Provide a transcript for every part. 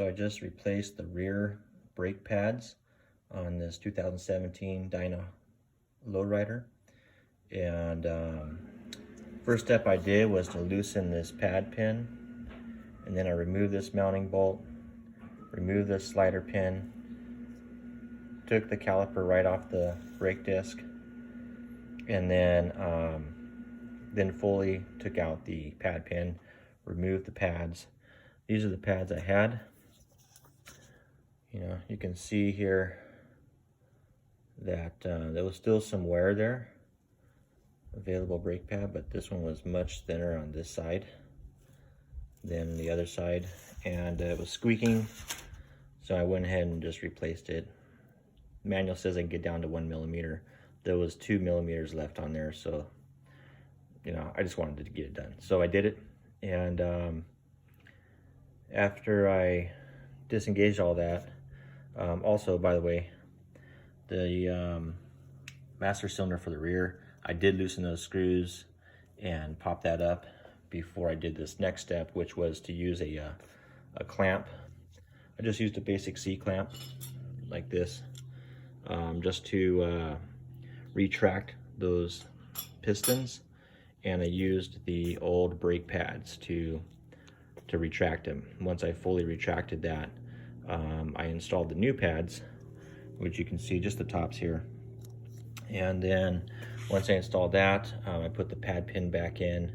so I just replaced the rear brake pads on this 2017 Dyna Low Rider. And first step I did was to loosen this pad pin, and then I removed this mounting bolt, removed this slider pin, took the caliper right off the brake disc, and then fully took out the pad pin, removed the pads. These are the pads I had. You know, you can see here that there was still some wear there, available brake pad, but this one was much thinner on this side than the other side, and it was squeaking, so I went ahead and just replaced it. The manual says I can get down to 1 millimeter. There was 2 millimeters left on there, so you know, I just wanted to get it done, so I did it. And after I disengaged all that, also, by the way, the master cylinder for the rear, I did loosen those screws and pop that up before I did this next step, which was to use a clamp. I just used a basic C-clamp like this, just to retract those pistons, and I used the old brake pads to retract them. Once I fully retracted that, I installed the new pads, which you can see just the tops here. And then once I installed that, I put the pad pin back in,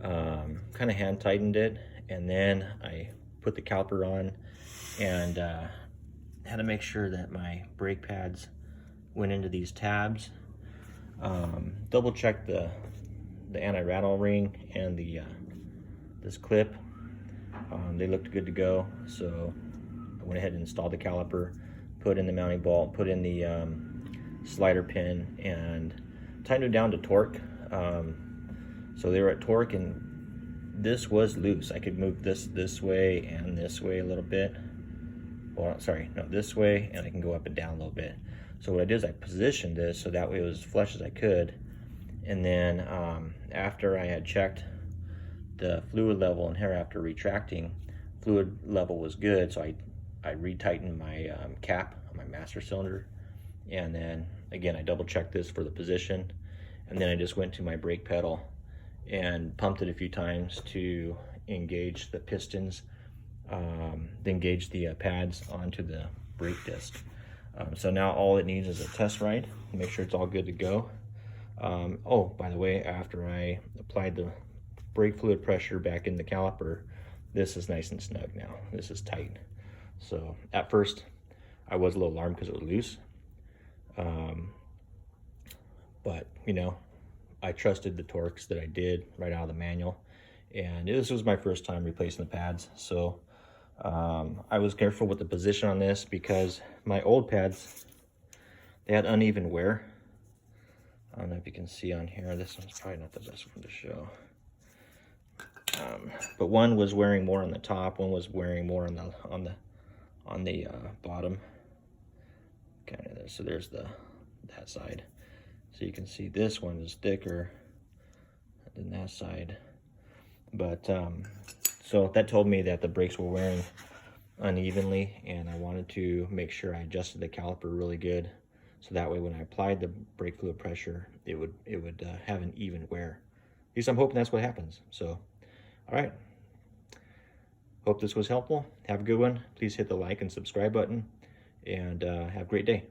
kind of hand tightened it, and then I put the caliper on, and had to make sure that my brake pads went into these tabs. Double checked the anti-rattle ring and the this clip. They looked good to go, so I went ahead and installed the caliper, put in the mounting bolt, put in the slider pin, and tightened it down to torque. So they were at torque, and this was loose. I could move this way and this way a little bit. Well, sorry, no, this way, and I can go up and down a little bit. So what I did is I positioned this so that way it was as flush as I could. And then after I had checked the fluid level, and here after retracting, fluid level was good, so I retightened my cap on my master cylinder, and then again I double checked this for the position, and then I just went to my brake pedal and pumped it a few times to engage the pistons, engage the pads onto the brake disc. So now all it needs is a test ride, make sure it's all good to go. Oh, by the way, after I applied the brake fluid pressure back in the caliper, this is nice and snug now. This is tight. So at first I was a little alarmed because it was loose, but you know, I trusted the torques that I did right out of the manual, and this was my first time replacing the pads, so I was careful with the position on this because my old pads, they had uneven wear. I don't know if you can see on here, this one's probably not the best one to show. But one was wearing more on the top, one was wearing more on the bottom. Kind of there. So there's that side. So you can see this one is thicker than that side. But so that told me that the brakes were wearing unevenly, and I wanted to make sure I adjusted the caliper really good, so that way when I applied the brake fluid pressure, it would have an even wear. At least I'm hoping that's what happens. So, all right. Hope this was helpful. Have a good one. Please hit the like and subscribe button, and have a great day.